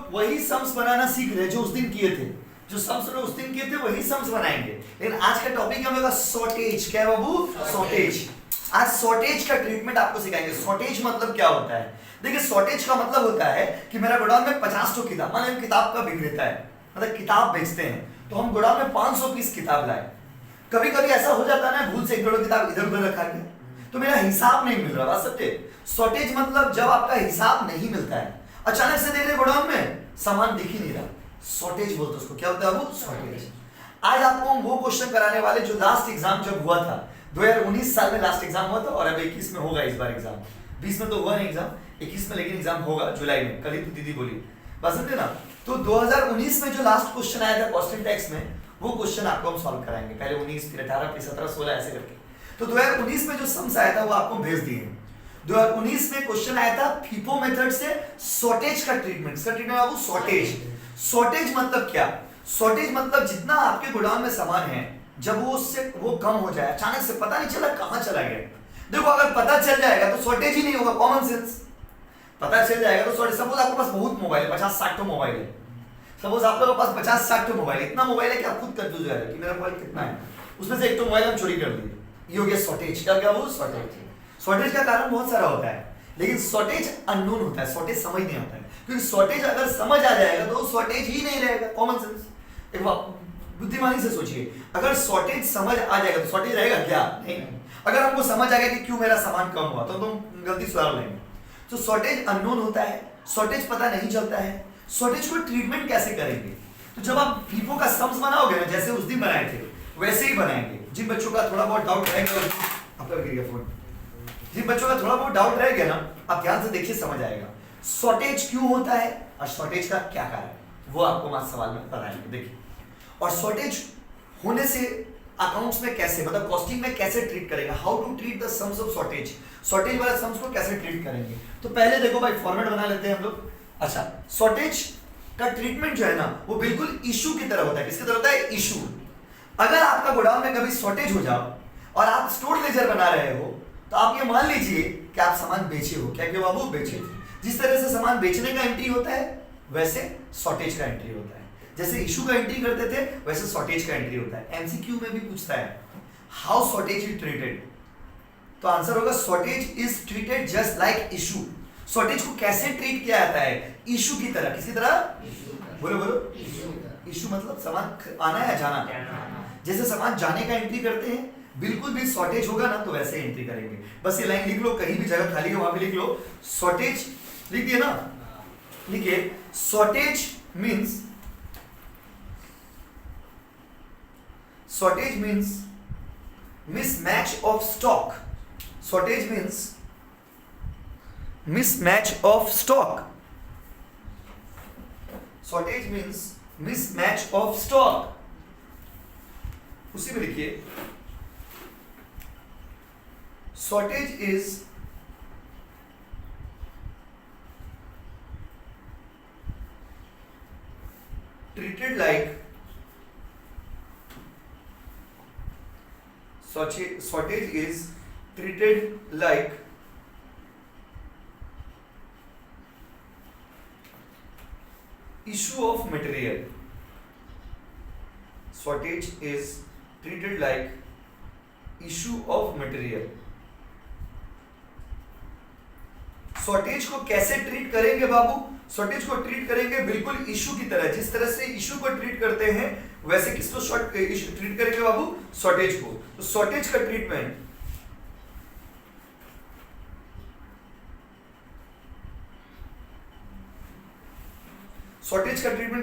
लोग वही सम्स बनाना सीख रहे हैं जो उस दिन किए थे, जो सम्स लोग उस दिन किए थे वही सम्स बनाएंगे। लेकिन आज का टॉपिक है हम लोग का शॉर्टेज। क्या है बाबू? शॉर्टेज। आज शॉर्टेज का ट्रीटमेंट आपको सिखाएंगे। शॉर्टेज मतलब क्या होता है? देखिए शॉर्टेज का मतलब होता है कि मेरा गोडाउन में 50 किताब, मान लीजिए किताब का विक्रेता है, मतलब किताब बेचते हैं, तो हम गोडाउन में 500 पीस किताब लाए। कभी कभी ऐसा हो जाता है ना, भूल से एक दो किताब इधर उधर रखा गया तो मेरा हिसाब नहीं मिल रहा। बात समझे? शॉर्टेज मतलब जब आपका हिसाब नहीं मिलता है, अचानक से देख रहे गोडाउन में सामान दिख ही नहीं रहा, शॉर्टेज बोलते उसको। क्या होता है वो? शॉर्टेज। आज आपको हम वो क्वेश्चन कराने वाले जो लास्ट एग्जाम जब हुआ था 2019 साल में लास्ट एग्जाम हुआ था, और अब 21 में होगा इस बार एग्जाम। 20 में तो हुआ नहीं एग्जाम, 21 में लेकिन एग्जाम होगा जुलाई में, कल ही तो दीदी बोली। बात समझे ना? तो 2019 में जो लास्ट क्वेश्चन आया था कॉस्ट एंड टैक्स में, वो क्वेश्चन आपको हम सॉल्व कराएंगे। पहले 19, फिर 18, फिर 17, 16 ऐसे करके। तो 2019 में जो सम्स आया था वो आपको भेज दिए। 2019 में क्वेश्चन आया था फीफो मेथड से शॉर्टेज का ट्रीटमेंट। इसका ट्रीटमेंट बाबू शॉर्टेज। शॉर्टेज मतलब क्या? शॉर्टेज मतलब जितना आपके गोडाउन में सामान है, जब वो उससे वो कम हो जाए, अचानक से पता नहीं चला कहां चला गया। देखो अगर पता चल जाएगा तो शॉर्टेज ही नहीं होगा, कॉमन सेंस। पता चल जाएगा तो शॉर्टेज। सपोज आपके पास बहुत मोबाइल है, 50-60 मोबाइल है। सपोज आप लोगों के पास 50-60 मोबाइल, इतना मोबाइल है कि आप खुद कंफ्यूज हो जाएगा कि मेरा मोबाइल कितना है। उसमें से एक तो मोबाइल हम चोरी कर लिए, ये हो गया शॉर्टेज। क्या क्या वो? शॉर्टेज। शॉर्टेज का कारण बहुत सारा होता है, लेकिन शॉर्टेज अननोन होता है, शॉर्टेज समझ नहीं आता है। क्योंकि शॉर्टेज अगर समझ आ जाएगा तो शॉर्टेज ही नहीं रहेगा, कॉमन सेंस। एक बात बुद्धिमानी से सोचिए, अगर शॉर्टेज समझ आ जाएगा तो शॉर्टेज रहेगा क्या? नहीं। अगर हमको समझ आ गया कि क्यों मेरा सामान कम हुआ तो तुम गलती सुधार लेंगे। तो शॉर्टेज अननोन होता है, शॉर्टेज पता नहीं चलता है। शॉर्टेज को ट्रीटमेंट कैसे करेंगे? तो जब आप फीफो का सम्स बनाओगे ना, जैसे उस दिन बनाए थे वैसे ही बनाएंगे। जिन बच्चों का थोड़ा बहुत डाउट रहेगा, आपका गिर गया फोन, जिन बच्चों का थोड़ा बहुत डाउट रह गया ना, आप ध्यान से देखिए, समझ आएगा शॉर्टेज क्यों होता है और शॉर्टेज का क्या कारण है, वो आपको आज सवाल में बताएंगे। देखिए, और शॉर्टेज होने से अकाउंट्स में कैसे, मतलब कॉस्टिंग में कैसे ट्रीट करेंगे, how to treat the sums of shortage, shortage वाले सम्स को कैसे ट्रीट करेंगे। तो पहले देखो भाई, फॉर्मेट बना लेते हैं हम लोग। अच्छा, शॉर्टेज का ट्रीटमेंट जो है ना, वो बिल्कुल इशू की तरह होता है। किसकी तरह होता है? इशू। अगर आपका गोडाउन में कभी शॉर्टेज हो जाओ और आप स्टोर लेजर बना रहे हो, तो आप ये मान लीजिए कि आप सामान बेचे हो। क्या बाबू? बेचे। जिस तरह से सामान बेचने का एंट्री होता है वैसे शॉर्टेज का एंट्री होता है। जैसे इशू का एंट्री करते थे वैसे शॉर्टेज का एंट्री होता है। एमसीक्यू में भी पूछता है हाउ शॉर्टेज इज ट्रीटेड, तो आंसर होगा shortage is treated just like issue. Shortage को कैसे ट्रीट किया जाता है? इशू की तरह। किसकी तरह? बोलो बोलो। इशू मतलब सामान आना या जाना। जैसे सामान जाने का एंट्री करते हैं, बिल्कुल भी शॉर्टेज होगा ना तो वैसे एंट्री करेंगे। बस ये लाइन लिख लो, कहीं भी जगह खाली है वहां पे लिख लो, शॉर्टेज लिख दिए ना, लिखिए shortage means, shortage means mismatch of stock. Shortage means mismatch of stock. Shortage means mismatch of stock. उसी में लिखिए shortage is treated like shortage is treated like issue of material. Shortage is treated like issue of material. Shortage को कैसे treat करेंगे बाबू? Shortage को treat करेंगे बिल्कुल issue की तरह। जिस तरह से इशू को ट्रीट करते हैं वैसे किसको ट्रीट करेंगे बाबू? शॉर्टेज को। तो शॉर्टेज का ट्रीटमेंट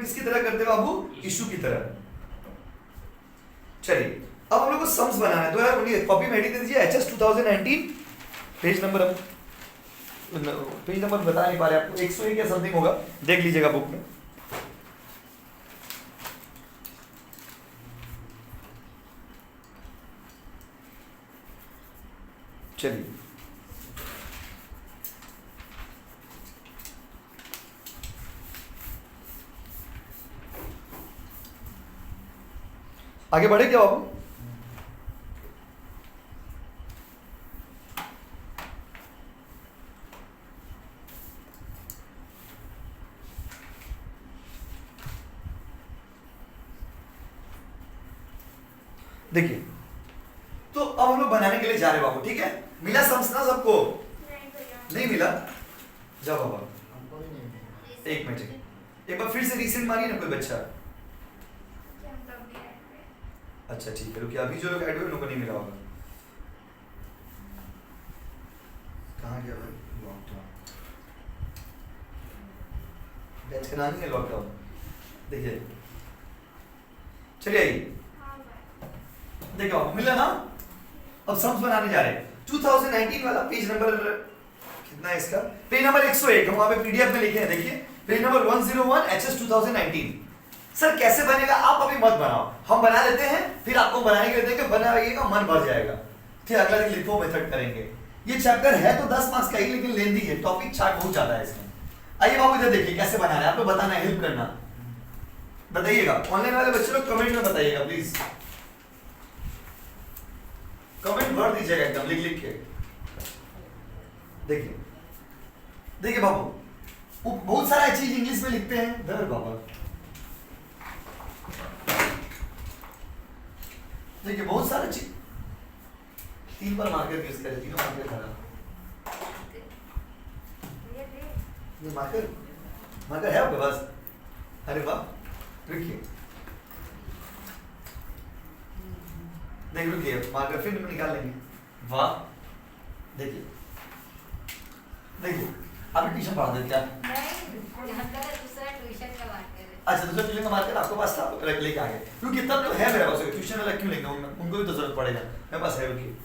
किसकी तरह करते हैं बाबू? इशू की तरह। चलिए अब हम लोग को सम्स बनाना है। 2019 कॉपी में हेडिंग दे दीजिए HS 2019, पेज नंबर बता नहीं पा रहे आपको, 101 या समथिंग होगा, देख लीजिएगा बुक में। चलिए आगे बढ़े क्या बाबू? देखिए, तो अब हम लोग बनाने के लिए जा रहे हैं बाबू, ठीक है? मिला सम्स ना सबको? नहीं मिला? जाओ बाबा, एक मिनट, एक बार फिर से रीसेंट मारिए ना कोई बच्चा। अच्छा ठीक है, रुकिए, अभी जो लोग ऐड हुए उनको नहीं मिला होगा। कहाँ गया भाई? लॉकडाउन, बैच का नाम ही है लॉकडाउन। देखिए, चलिए आइए, देखिए बाबू मिला ना? अब सम्स बनाने जा रहे हैं। 2019 वाला पेज नंबर कितना है इसका? पेज नंबर 101, हम वहां पे पीडीएफ में लिखे हैं, देखिए पेज नंबर 101 एचएस 2019। सर कैसे बनेगा? आप अभी मत बनाओ, हम बना लेते हैं, फिर आपको बनाने के लिए देंगे, बनाइएगा मन भर जाएगा। फिर अगला दिन लिखो मेथड करेंगे। ये चैप्टर है तो 10 मार्क्स का ही, लेकिन लेंदी है, टॉपिक चार्ट बहुत ज्यादा है इसमें। आइए बाबू इधर देखिए कैसे बनाना है, आपको बताना है, हेल्प करना, बताइएगा। ऑनलाइन वाले बच्चे लोग कमेंट में बताइएगा प्लीज, कमेंट भर दीजिएगा एकदम लिख लिख के। देखिए देखिए बाबू, वो बहुत सारा चीज इंग्लिश में लिखते हैं, धर बाबा। देखिए बहुत सारा चीज, 3 बार मार्कर यूज करें, तीनों मार्कर खराब। ये मार्कर मार्कर है आपके पास? अरे वाह, रुकिए, देख रुकिए, मार्कर फिर निकाल लेंगे। वाह, देखिए देखिए, अभी ट्यूशन पढ़ा देते क्या? अच्छा दूसरा ट्यूशन का मार्कर आपके पास था, लेके आ गए। रुकिए, तब तो है मेरे पास, ट्यूशन वाला क्यों लेंगे, उनको भी तो जरूरत पड़ेगा, मेरे पास है। रुकिए,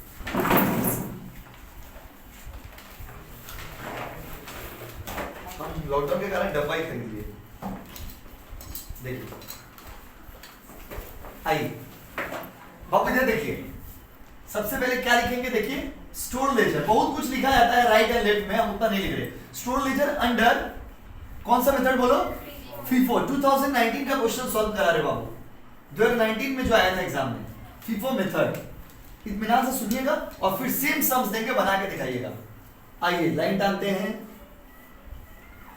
हम लॉकडाउन के कारण डब्बा ही खरीद लिए। देखिए आइए बाबू इधर देखिए, सबसे पहले क्या लिखेंगे? देखिए स्टोर लेजर, बहुत कुछ लिखा जाता है राइट एंड लेफ्ट में, हम उतना नहीं लिख रहे। स्टोर लेजर अंडर कौन सा मेथड बोलो? फीफो। 2019 का क्वेश्चन सॉल्व करा रहे बाबू, 2019 में जो आया था एग्जाम में, फीफो मेथड। इत्मीनान से सुनिएगा और फिर सेम सम्स देंगे, बना के दिखाइएगा। आइए लाइन डालते हैं।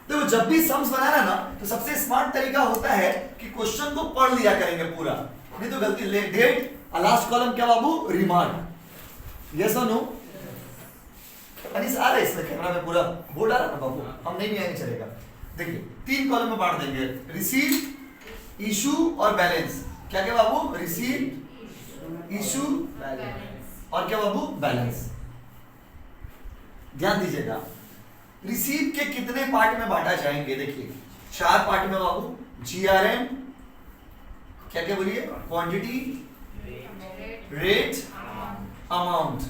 देखो जब भी सम्स बनाना ना, तो सबसे स्मार्ट तरीका होता है कि क्वेश्चन को पढ़ लिया करेंगे पूरा, नहीं तो गलती ले। डेट और लास्ट कॉलम क्या बाबू? रिमार्क। यस और नो? अनिस आ रहा है इसमें कैमरा में, पूरा बोर्ड आ रहा है ना बाबू, हम नहीं भी आएंगे चलेगा। देखिए 3 कॉलम में बांट देंगे, रिसीव, इशू और बैलेंस। क्या क्या बाबू? रिसीव, इशू और क्या बाबू? बैलेंस। ध्यान दीजिएगा, रिसीव के कितने पार्ट में बांटा जाएंगे? देखिए 4 पार्ट में बाबू। जीआरएम, क्या क्या बोलिए? Quantity, rate, amount.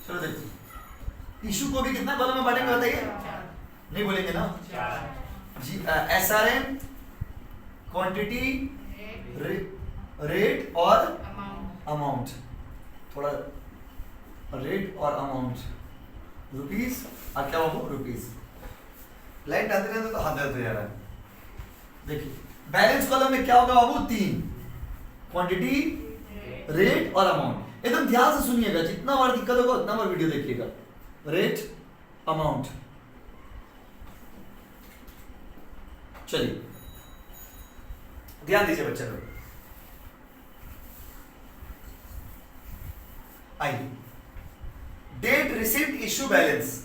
चलो देखिए, इशू को भी कितना कॉलम में बांटेंगे बताइए? नहीं बोलेंगे ना? जी एसआरएम, क्वांटिटी, रेट और अमाउंट। थोड़ा रेट और अमाउंट, रुपीस और क्या बाबू? रुपीस। लाइन डालते रहते तो हाथ दर्द हो जा रहा है। देखिए बैलेंस कॉलम में क्या होगा बाबू? 3, क्वांटिटी, रेट और अमाउंट। एकदम ध्यान से सुनिएगा, जितना बार दिक्कत होगा उतना बार वीडियो देखिएगा। Rate, amount. चलिए ध्यान दीजिए बच्चे लोग। आइए, date, receipt, issue, balance,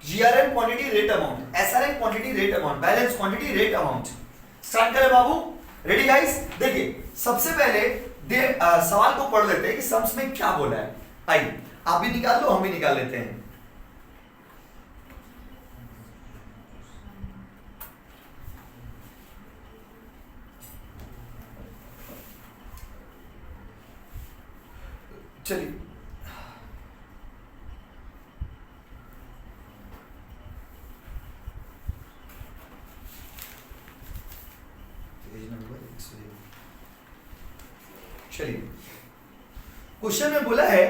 GRM, quantity, rate, amount, SRM, quantity, rate, amount, balance, quantity, rate, amount. Start करें बाबू? Ready guys? देखिए सबसे पहले सवाल को पढ़ लेते हैं कि सम्स में क्या बोला है। आइए आप भी निकाल लो, हम भी निकाल लेते हैं। चलिए चलिए, क्वेश्चन में बोला है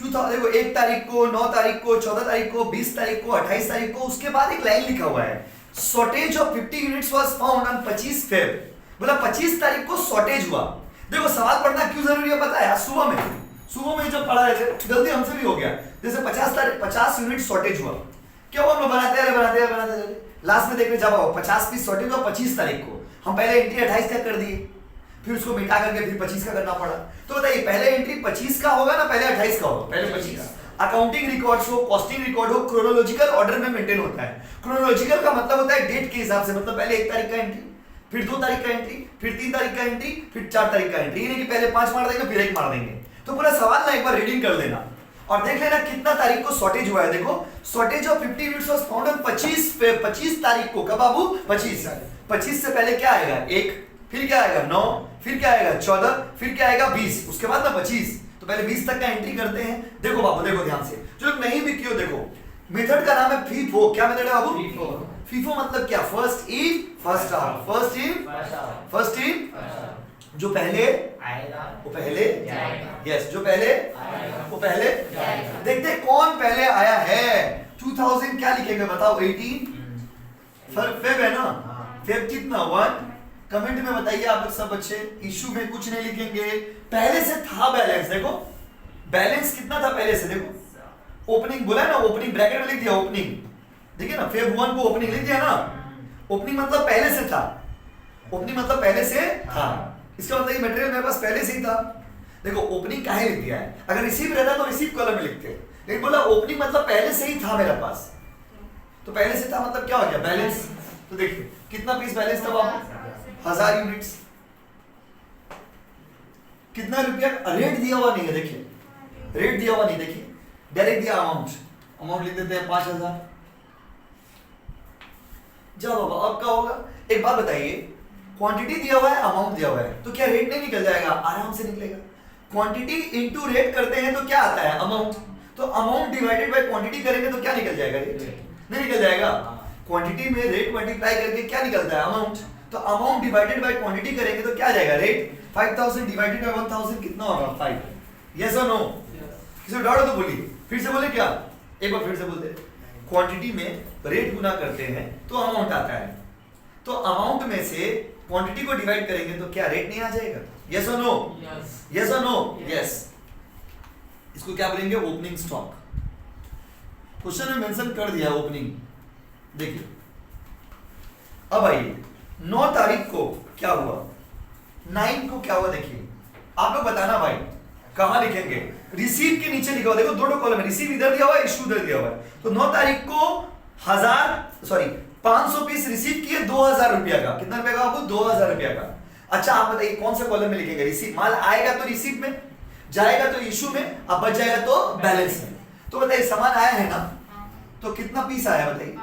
1 तारीख को, 9 तारीख को, 14 तारीख को, 20 तारीख को, 28 तारीख को, उसके बाद एक लाइन लिखा हुआ है, shortage of 50 units was found on 25 Feb. बोला 25 तारीख को शॉर्टेज हुआ। देखो सवाल पढ़ना क्यों जरूरी है पता है? सुबह में जब पढ़ा रहे थे, गलती हमसे भी हो गया, जैसे 50 यूनिट शॉर्टेज हुआ, क्या हुआ? हम लोग बनाते रहे, लास्ट में देखने जब 50 पीस शॉर्टेज हुआ 25 तारीख को, हम पहले एंट्री 28 का कर दिए, फिर उसको मिटा करके फिर 25 का करना पड़ा। तो बताइए पहले एंट्री 25 का होगा ना पहले 28 का होगा? पहले 25। अकाउंटिंग रिकॉर्ड्स हो, कॉस्टिंग रिकॉर्ड हो, क्रोनोलॉजिकल ऑर्डर में मेंटेन होता है। क्रोनोलॉजिकल का मतलब होता है डेट के हिसाब से, मतलब पहले 1 तारीख का एंट्री, फिर 2 तारीख का एंट्री, फिर 3 तारीख का एंट्री, फिर 4 तारीख का एंट्री। यानी कि पहले 5 मार देंगे फिर 1 मार देंगे। तो पूरा सवाल ना एक बार रीडिंग कर लेना और देख लेना कितना तारीख को शॉर्टेज हुआ है। देखो shortage of 50 units was found on 25 तारीख को। कब बाबू? 25 से पहले क्या आएगा? 1, फिर क्या आएगा? 9, फिर क्या आएगा? 14, फिर क्या आएगा? 20, उसके बाद ना 25। तो पहले 20 तक का एंट्री करते हैं। देखो बाबू, देखो ध्यान से, जो लोग नहीं भी किए देखो, मेथड का नाम है फीफो। क्या मेथड है बाबू? फीफो मतलब क्या? First in first out, first in जो पहले आएगा वो पहले जाएगा। यस, जो पहले आएगा वो पहले जाएगा। देखते हैं कौन पहले आया है। 2000 क्या लिखेंगे बताओ? 18 फेब है ना? फेब कितना? 1। कमेंट में बताइए आप लोग सब बच्चे। इशू में कुछ नहीं लिखेंगे, पहले से था बैलेंस। देखो बैलेंस कितना था पहले से, देखो ओपनिंग बोला ना, ओपनिंग ब्रैकेट में लिख दिया ओपनिंग, देखिए ना फेब 1 को ओपनिंग लिख दिया ना। ओपनिंग मतलब पहले से था, ओपनिंग मतलब पहले से था। इसका मतलब ये मटेरियल मेरे पास पहले से ही था। देखो ओपनिंग काहे लिख दिया है? अगर रिसीव रहता तो रिसीव कॉलम में लिखते, लेकिन बोला ओपनिंग मतलब पहले से ही था मेरे पास, तो पहले से था मतलब क्या हो गया? बैलेंस। तो देखिए कितना पीस बैलेंस था बाबू? 1000 यूनिट्स। कितना रुपया? रेट दिया हुआ नहीं है, देखिए रेट दिया हुआ नहीं, देखिए डायरेक्ट दिया अमाउंट लिख देते हैं 5000। जाओ बाबा अब क्या होगा? एक बात बताइए, क्वांटिटी दिया हुआ है, अमाउंट दिया हुआ है, तो क्या रेट नहीं निकल जाएगा? आराम से निकलेगा। क्वांटिटी इनटू रेट करते हैं तो क्या आता है? अमाउंट। तो अमाउंट डिवाइडेड बाय क्वांटिटी करेंगे तो क्या निकल जाएगा? रेट नहीं निकल जाएगा। क्वांटिटी में रेट मल्टीप्लाई करके क्या निकलता है? अमाउंट। तो अमाउंट डिवाइडेड बाय क्वांटिटी करेंगे तो क्या आ जाएगा? रेट। 5000 डिवाइडेड बाय 1000 कितना होगा? 5। यस और नो? किसी को डाउट हो तो बोलिए, फिर से बोले क्या? एक बार फिर से बोलते। क्वांटिटी में रेट गुना करते हैं तो अमाउंट आता है, तो अमाउंट में से क्वांटिटी को डिवाइड करेंगे तो क्या रेट नहीं आ जाएगा? यस और नो? यस और नो? यस। इसको क्या बोलेंगे? Opening stock. क्वेश्चन में मेंशन कर दिया ओपनिंग। देखिए अब आइए 9 तारीख को क्या हुआ, 9 को क्या हुआ? देखिए आप लोग बताना भाई कहां लिखेंगे? रिसीव के नीचे लिखा हुआ, देखो दो कॉलम है, रिसीव इधर दिया हुआ है, इशू इधर दिया हुआ है। तो 9 तारीख को 500 पीस रिसीव किए 2000 रुपया का। कितना रुपया का बाबू? 2000 रुपया का। अच्छा आप बताइए कौन से कॉलम में लिखेंगे? रिसीव। माल आएगा तो रिसीव में, जाएगा तो इशू में, अब बच जाएगा तो बैलेंस में। तो बताइए सामान आया है ना, तो कितना पीस आया बताइए?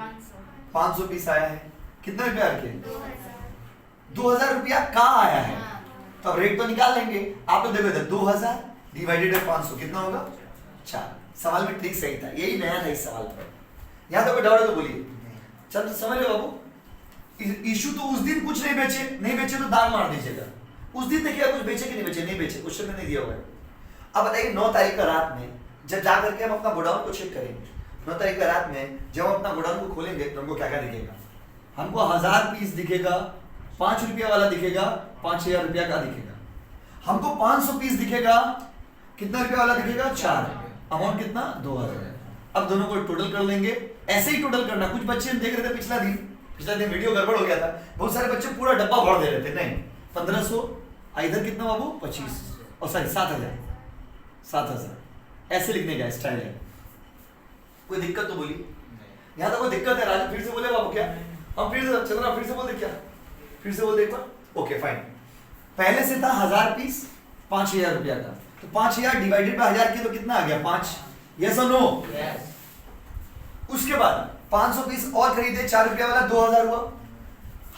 500 पीस आया है। कितना रुपया के? 2000 रुपया का आया है। तो अब रेट तो निकाल लेंगे। आप लोग देखो इधर 2000 डिवाइडेड बाय 500 कितना होगा? 4। सवाल में ट्रिक सही था, यही नया था इस सवाल पर। यहां तो कोई डाउट है तो बोलिए। चल तो समझ लो बाबू, इशू तो उस दिन कुछ नहीं बेचे तो दाग मार दीजिएगा। उस दिन देखिएगा कुछ बेचे कि नहीं बेचे, क्वेश्चन में नहीं दिया हुआ है। अब बताइए 9 तारीख का रात में जब जा करके हम अपना गोडाउन को चेक करेंगे, 9 तारीख का रात में जब हम अपना गोडाउन को खोलेंगे तो हमको क्या क्या दिखेगा? हमको 1000 पीस दिखेगा, 5 रुपया वाला दिखेगा, 5000 रुपया का दिखेगा। हमको 500 पीस दिखेगा, कितना रुपया वाला दिखेगा? 4। अमाउंट कितना? 2000। अब दोनों को टोटल कर लेंगे। ऐसे ही टोटल करना। कुछ बच्चे देख रहे थे पिछला दिन वीडियो गड़बड़ हो गया था, बहुत सारे बच्चे पूरा डब्बा भर दे रहे थे। नहीं 1500, इधर कितना बाबू? 25 और सॉरी 7000 ऐसे लिखने का स्टाइल है। कोई दिक्कत तो बोलिए। यहाँ तो कोई दिक्कत है? राजू फिर से बोले बाबू क्या? हम फिर से चंद्रा फिर से बोल दे क्या? फिर से बोल दे एक बार। Okay fine. पहले से था 1000 पीस 5000 रुपया का, तो 5000 डिवाइडेड बाय 1000 की तो कितना आ गया? 5। यस और नो? यस। उसके बाद 500 पीस और खरीदे, 4 रुपया वाला 2000 हुआ।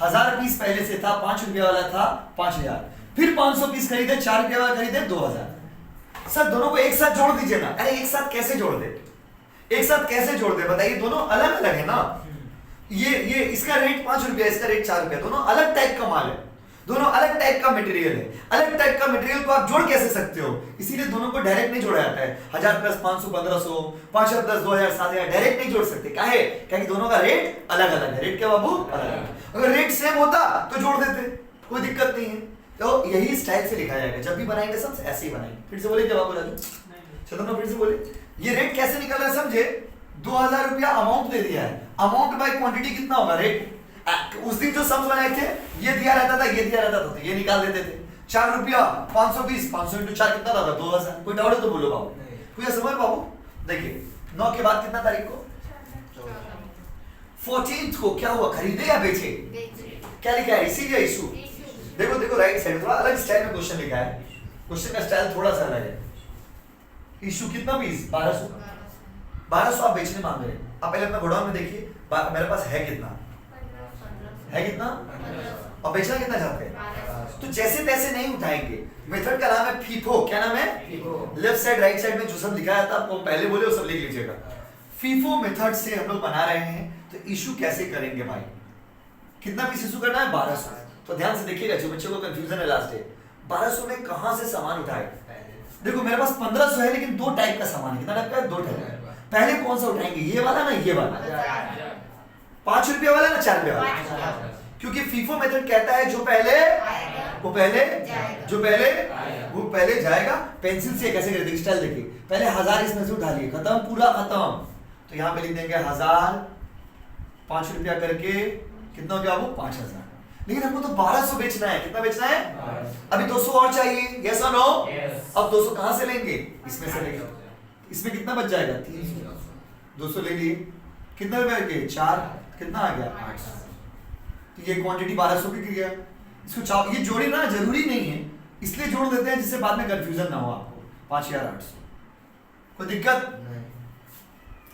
1000 पीस पहले से था, 5 रुपया वाला था 5000, फिर 500 पीस खरीदे, 4 रुपया वाला खरीदे 2000। सर दोनों को एक साथ जोड़ दीजिए ना। अरे एक साथ कैसे जोड़ दे? एक साथ कैसे जोड़ दे बताइए? दोनों अलग अलग है ना। ये इसका रेट 5 रुपया, इसका रेट 4 रुपया, दोनों अलग टाइप का माल है, दोनों अलग टाइप का मटेरियल है। अलग टाइप का मटेरियल को आप जोड़ कैसे सकते हो? इसीलिए दोनों को डायरेक्ट नहीं जोड़ा जाता है। 1000 प्लस 500 1500, 500 प्लस 2000 7000 डायरेक्ट नहीं जोड़ सकते। काहे? क्योंकि दोनों का रेट अलग अलग है। रेट क्या बाबू? अलग अलग। अगर रेट सेम होता तो जोड़ देते, कोई दिक्कत नहीं है। तो यही स्टाइल से लिखा जाएगा। जब भी बनाएंगे सब ऐसे ही बनाएंगे। फिर से बोले क्या बाबू? राजू चलो फिर से बोले। ये रेट कैसे निकल रहा है समझे? 2000 रुपया अमाउंट दे दिया है, अमाउंट बाय क्वांटिटी कितना होगा? रेट। उस दिन जो सम्स बनाए थे, ये दिया रहता था, ये दिया रहता था, तो ये निकाल देते थे। 4 रुपया 520, 500 इंटू 4 कितना था? 2000। कोई डाउट है तो बोलो बाबू, कोई समझ बाबू? देखिए 9 के बाद कितना तारीख को? 14th को क्या हुआ? खरीदे या बेचे? क्या लिखा है? इसी या इशू? देखो देखो राइट साइड थोड़ा अलग स्टाइल में क्वेश्चन लिखा है, क्वेश्चन का स्टाइल थोड़ा सा अलग है। इशू कितना पीस? 1200। 1200 आप बेचने मांग रहे हैं। आप पहले अपना गोडाउन में देखिए मेरे पास है कितना, है कितना, और बेचना कितना चाहते हैं? तो जैसे तैसे नहीं उठाएंगे। मेथड का नाम है फीफो। क्या नाम है? लेफ्ट साइड राइट साइड में जो सब लिखा था आपको पहले बोले वो सब लिख लीजिएगा। फीफो मेथड से हम लोग बना रहे हैं, तो इशू कैसे करेंगे भाई? कितना पीस इशू करना है? 1200। तो ध्यान से देखिएगा, जो बच्चों को कंफ्यूजन है लास्ट डे, 1200 में कहां से सामान उठाए? देखो मेरे पास 1500 है, लेकिन 2 टाइप का सामान है। कितना टाइप का है? 2 टाइप। पहले कौन सा उठाएंगे? ये वाला ना ये वाला? 5 रुपया वाला ना 4 रुपया वाला? क्योंकि फीफो मेथड कहता है जो पहले वो पहले जो पहले वो पहले जाएगा। पेंसिल से कैसे करें? स्टाइल देखिए, पहले 1000 इसमें से उठा लिए, खत्म, पूरा खत्म। तो यहाँ पे लिख देंगे 1000, 5 रुपया करके कितना हो गया वो? 5000। लेकिन हमको तो 1200 बेचना है। कितना बेचना है? अभी 200 और चाहिए। यस और नो? अब 200 कहां से लेंगे? इसमें से लेंगे। इसमें कितना बच जाएगा? 300। 200 ले लिए, कितना रुपए के? 4। कितना आ गया? 800। तो ये क्वांटिटी 1200 बिक गया। इसको ये जोड़ना जरूरी नहीं है, इसलिए जोड़ देते हैं जिससे बाद में कंफ्यूजन ना हो आपको। 5800। कोई दिक्कत?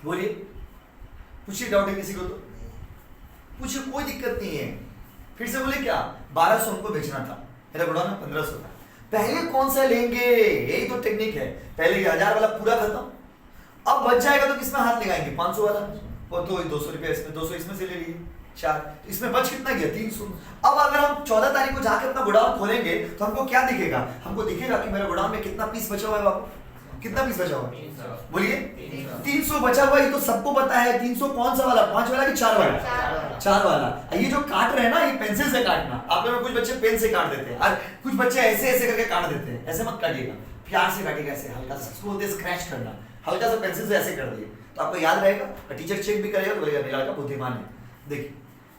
बोलिए, पूछिए, डाउट है किसी को तो पूछिए, कोई दिक्कत नहीं है। फिर से बोले क्या? 1200 हमको बेचना था, मेरा गोडाउन में 1500 था। पहले कौन सा लेंगे? यही तो टेक्निक है। पहले 1000 वाला पूरा खत्म, अब बच जाएगा तो किसमें हाथ लगाएंगे? 500 वाला। वो तो 200 रुपया इसमें, 200 इसमें से ले लिए 4, तो इसमें बच कितना गया? 300। अब अगर हम 14 तारीख को जाकर अपना गोडाउन खोलेंगे तो हमको क्या दिखेगा? हमको दिखेगा कि मेरे गोडाउन में कितना पीस बचा हुआ है बाबू? कितना पीस बचा हुआ है? बोलिए। 300 बचा हुआ है, ये तो सबको पता है। 300 कौन सा वाला? 5 वाला कि 4 वाला? 4 वाला। ये जो काट रहे हैं ना, ये पेंसिल से काटना। आप लोग कुछ बच्चे पेन से काट देते हैं और कुछ बच्चे ऐसे ऐसे करके काट देते हैं। ऐसे मत काटिएगा, प्यार से काटिएगा, ऐसे हल्का सा, इसको बोलते हैं स्क्रैच करना। हल्का सा पेंसिल से ऐसे कर दिए तो आपको याद रहेगा, और टीचर चेक भी करेगा तो बोलेगा मेरा लड़का बुद्धिमान है। देखिए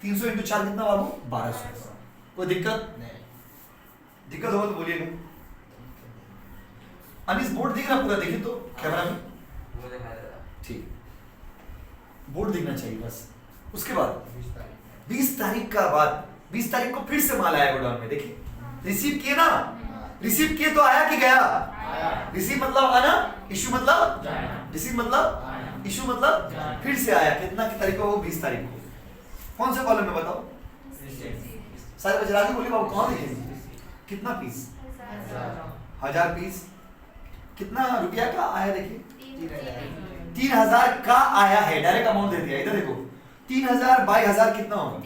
300 इंटू 4 कितना बाबू? 1200। कोई दिक्कत? दिक्कत हो तो बोलिए नहीं। अनिस बोर्ड दिख रहा पूरा? देखिए तो कैमरा में, ठीक, बोर्ड दिखना चाहिए बस। उसके बाद 20 तारीख का बाद 20 तारीख को फिर से माल आया गोडाउन में। देखिए रिसीव किए ना, रिसीव किए तो आया कि गया? रिसीव मतलब आना, इशू मतलब रिसीव मतलब इशू मतलब फिर से आया। कितना की तारीख को? 20 तारीख को। कौन से कॉलम में बताओ? सारे बच्चे राजी बोलिए बाबू, कौन लिखेंगे? कितना पीस? 1000 पीस। कितना रुपया का आया? देखिए 3000 का आया है, डायरेक्ट अमाउंट दे दिया। इधर देखो 3000 बाई 1000 कितना होगा?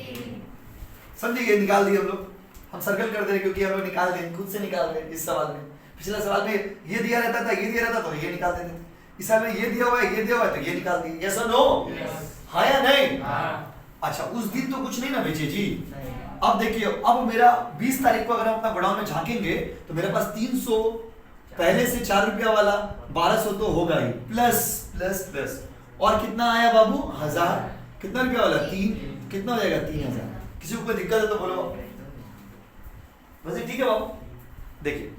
समझिए, निकाल दिए हम लोग। हम सर्कल कर दे रहे क्योंकि हम लोग निकाल दें, खुद से निकाल रहे हैं। इस सवाल में, पिछला सवाल में ये दिया रहता था, ये दिया रहता तो ये निकाल देते थे। इस साल में ये दिया हुआ है, ये दिया हुआ है तो ये निकाल दिए। यस और नो? हाँ या नहीं? अच्छा, उस दिन तो कुछ नहीं ना बेचे जी। अब देखिए, अब मेरा 20 तारीख को अगर हम अपना गोडाउन में झांकेंगे तो मेरे पास 300 पहले से 4 रुपया वाला 1200 तो होगा ही, प्लस प्लस प्लस और कितना आया बाबू? 1000। कितना रुपया वाला? 3। कितना हो जाएगा? 3000। किसी को कोई दिक्कत है तो बोलो। वैसे ठीक है बाबू। देखिए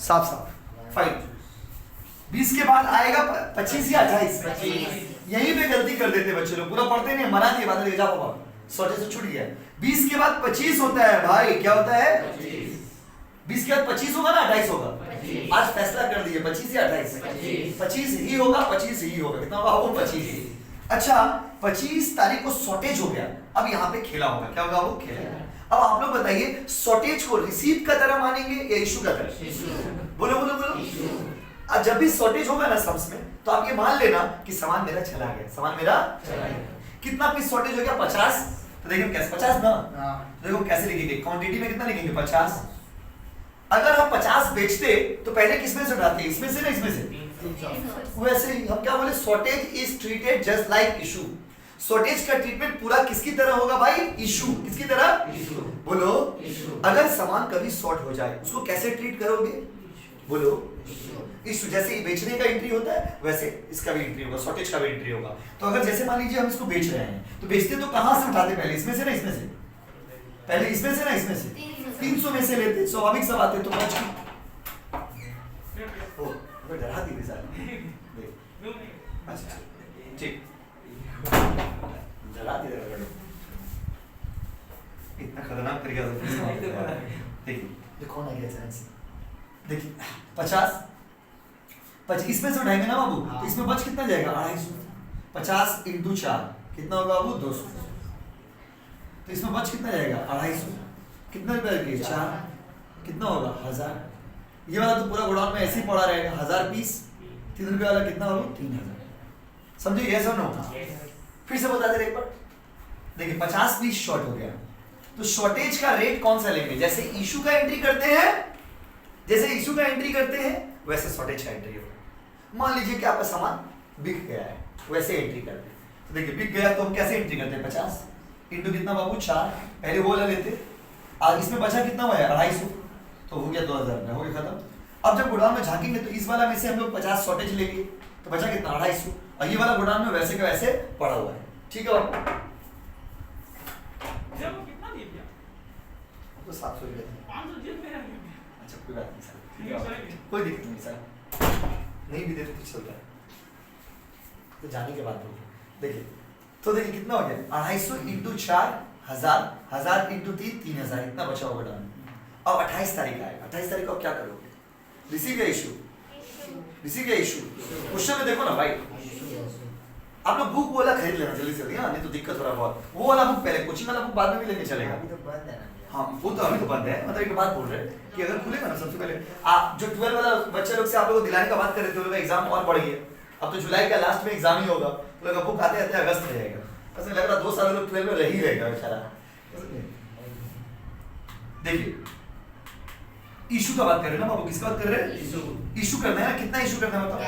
साफ साफ फाइन। 20 के बाद आएगा 25 या 28? यहीं पे गलती कर देते बच्चे लोग, पूरा पढ़ते नहीं, मना दिए, बाद में जा पापा सोचे से छूट गया। 20 के बाद 25 होता है भाई। क्या होता है? 20 के बाद 25 होगा ना 28 होगा? आज फैसला कर दिए 25 या 28? 25 ही होगा, 25 ही होगा। कितना होगा वो? 25। अच्छा, 25 तारीख को शॉर्टेज हो गया, अब यहाँ पे खेला होगा। क्या होगा? वो खेला। अब आप लोग बताइए, शॉर्टेज को रिसीव का तरह मानेंगे या इशू का तरह? बोलो बोलो बोलो। अब जब भी शॉर्टेज होगा ना सम्स में, तो आप ये मान लेना कि सामान मेरा चला गया, सामान मेरा चला गया। कितना पीस शॉर्टेज हो गया? 50। तो देखिए कैसे 50 ना, तो देखो कैसे लिखेंगे, क्वांटिटी में कितना लिखेंगे? 50। अगर हम 50 बेचते तो पहले किसमें से उठाते? इसमें से ना इसमें से? वैसे ही हम क्या बोले, shortage is treated just like issue. Shortage का ट्रीटमेंट पूरा किसकी तरह होगा भाई? इशू। किसकी तरह? बोलो। अगर सामान कभी शॉर्ट हो जाए उसको कैसे ट्रीट करोगे? बोलो इशू। जैसे ये बेचने का एंट्री होता है वैसे इसका भी एंट्री होगा, शॉर्टेज का भी एंट्री होगा। तो अगर जैसे मान लीजिए हम इसको बेच रहे हैं तो बेचते तो कहां से उठाते, पहले इसमें से ना इसमें से, पहले इसमें से ना इसमें से 300 में से लेते, स्वाभाविक सब आते। तो बच ओ डरा दी अच्छा ठीक डरा दी इतना खतरनाक तरीका से देखिए ये कौन आ गया अचानक से, देखिए 50 इसमें से उठाएंगे ना बाबू तो इसमें बच कितना जाएगा 250, 50 इंटू 4 कितना होगा बाबू 200। तो इसमें बच कितना जाएगा 250, कितना रुपए की 4 कितना होगा 1000। ये वाला तो पूरा गोडाउन में ऐसे ही पड़ा रहेगा, 1000 पीस 3 रुपए वाला कितना होगा 3000। समझे यस और नो? फिर से बता दे एक बार, देखिए 50 पीस शॉर्ट हो गया तो शॉर्टेज का रेट कौन सा लेंगे, जैसे इशू का एंट्री करते हैं, जैसे इशू का एंट्री करते हैं वैसे शॉर्टेज का एंट्री होगा। मान लीजिए कि आपका सामान बिक गया है वैसे एंट्री करते हैं। तो देखिए बिक गया तो हम कैसे एंट्री करते हैं 50 इंटू कितना बाबू 4, पहले वो वाला लेते, आज इसमें बचा कितना हुआ है 250 तो हो गया 2000 रुपया, हो गया खत्म। अब जब गोडाउन में झांकेंगे तो इस वाला में से हम लोग 50 शॉर्टेज ले लिए तो बचा कितना 250, और ये वाला गोडाउन में वैसे का वैसे पड़ा हुआ है। ठीक है बाबू तो 700 रुपये अच्छा कोई बात नहीं सर, कोई दिक्कत नहीं सर, नहीं भी देते कुछ चलता है तो जाने के बाद बोलिए। देखिए तो देखिए कितना हो गया 250 इंटू 4 1000, 1000 इंटू 3 3000, इतना बचा होगा डाउन। अब 28 तारीख आएगा, 28 तारीख को आप क्या करोगे, रिसीव या इशू, रिसीव या इशू। क्वेश्चन में देखो ना भाई, आप लोग बुक वाला खरीद लेना जल्दी से, नहीं तो दिक्कत हो रहा बहुत। वो वाला बुक पहले, कोचिंग वाला बुक बाद में भी लेने चलेगा, अभी तो बंद है ना। हाँ वो तो अभी तो बंद है, मतलब एक बात बोल रहे हैं कि अगर खुलेगा ना सबसे पहले आप जो 12 वाला बच्चे लोग से आप लोगों को दिलाने का बात कर रहे थे, वो लोग एग्जाम और बढ़ गया, अब तो जुलाई का लास्ट में एग्जाम ही होगा, तो लोग बुक आते आते अगस्त में रहेगा, ऐसा लग रहा 2 साल लोग 12 में रह ही रहेगा बेचारा। देखिए इशू का बात कर रहे हैं ना बाबू, किसका बात कर रहे हैं, इशू करना है ना, कितना इशू करना है बताओ,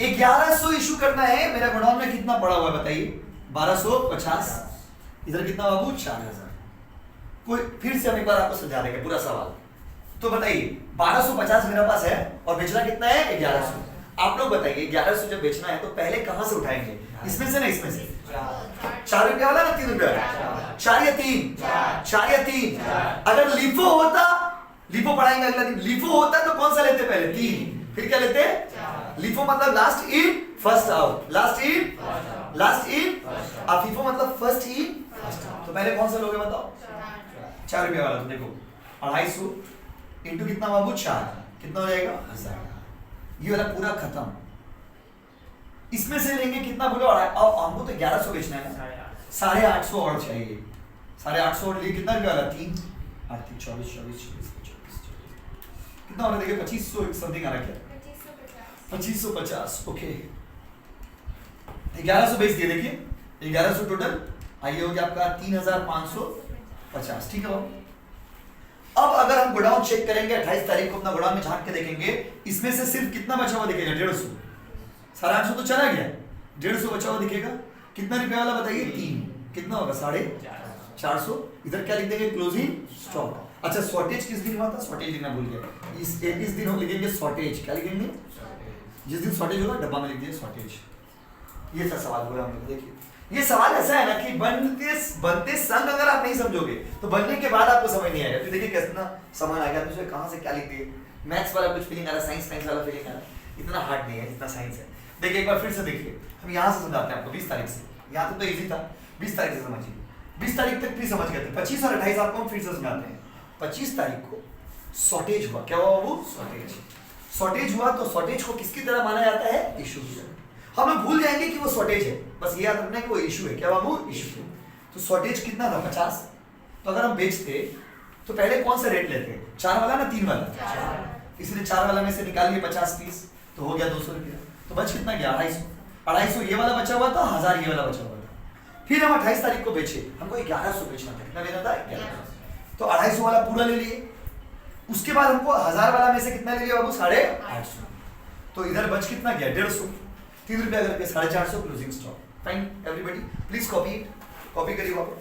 1100 इशू करना है। मेरा गोडाउन में कितना पड़ा हुआ है बताइए 1250, इधर कितना बाबू 4000। कोई फिर से हम एक बार आपको समझा देंगे पूरा सवाल। तो बताइए 1250 मेरे पास है और बेचना कितना है 1100। आप लोग बताइए 1100 जब बेचना है तो पहले कहां से उठाएंगे, इसमें से ना इसमें से, 4 रुपया वाला ना 3 रुपया, 4 या 3, 4 या 3। अगर लिफो होता, लिफो पढ़ाएंगे अगला दिन, लिफो होता तो कौन सा लेते पहले 3, फिर क्या लेते लिफो मतलब last in first out, last in last in, अब फीफो मतलब फर्स्ट इन फर्स्ट आउट। तो पहले कौन सा लोगे बताओ 4 रुपया वाला। तो देखो 250 इंटू कितना बाबू 4 कितना हो जाएगा 1000, ये वाला पूरा खत्म। इसमें से लेंगे कितना बोलो, अब हमको तो 1100 बेचना है ना, 850 और चाहिए, 850 और लिए कितना रुपया वाला 3 8 3 24 24 24 कितना होना, देखिए 2500 समथिंग आ रहा है, 2550 ओके 1100 बेच दिए। देखिए 1100 टोटल आइए हो गया आपका 3550, ठीक है। अब अगर हम गोडाउन चेक करेंगे 28 तारीख को अपना गोडाउन में झांक के देखेंगे, इसमें से सिर्फ कितना बचा हुआ दिखेगा 150, 850 तो चला गया, 150 बचा हुआ दिखेगा। कितना रुपया वाला बताइए 3, कितना होगा 450। इधर क्या लिख देंगे क्लोजिंग स्टॉक। अच्छा शॉर्टेज किस दिन हुआ था, शॉर्टेज लिखना भूल गया, इस दिन हम लिखेंगे शॉर्टेज, क्या लिखेंगे जिस दिन शॉर्टेज होगा डब्बा में लिख दिए शॉर्टेज। ये था सवाल पूरा हम लोग। देखिए ये सवाल ऐसा है ना कि बनते संग अगर आप नहीं समझोगे तो बनने के बाद आपको समझ नहीं आएगा। तो देखिए कितना सामान आ गया, दूसरे कहां से क्या लिख दिए, मैथ्स वाला कुछ फीलिंग आ रहा है, साइंस वाला फीलिंग आ रहा है, इतना हार्ड नहीं है जितना साइंस है। देखिए एक बार फिर से देखिए, हम यहाँ से समझाते हैं आपको 20 तारीख से, यहाँ तक तो इजी था, 20 तारीख से समझिए। 20 तारीख तक भी समझ गए थे, 25 और 28 आपको हम फिर से समझाते हैं। 25 तारीख को शॉर्टेज हुआ, क्या हुआ वो शॉर्टेज, शॉर्टेज हुआ तो शॉर्टेज को किसकी तरह माना जाता है, इशू की तरह। हम लोग भूल जाएंगे कि वो शॉर्टेज है, बस ये याद रखना है कि वो इशू है, क्या हुआ वो इशू। तो शॉर्टेज कितना था 50, तो अगर हम बेचते तो पहले कौन सा रेट लेते, 4 वाला ना 3 वाला, इसलिए 4 वाला में से निकालिए 50 पीस तो हो गया 200 रुपया। तो बच कितना गया 250 ये वाला बचा हुआ था, 1000 ये वाला बचा हुआ था। फिर हम 28 तारीख को बेचे, हमको 1100 बेचना था, कितना लेना था 1100, तो 250 वाला पूरा ले लिए। उसके बाद हमको 1000 वाला में से कितना ले लिया बाबू 850, तो इधर बच कितना गया 150, 3 रुपया करके 450 closing stock. Fine everybody please copy it, copy करिए वापस।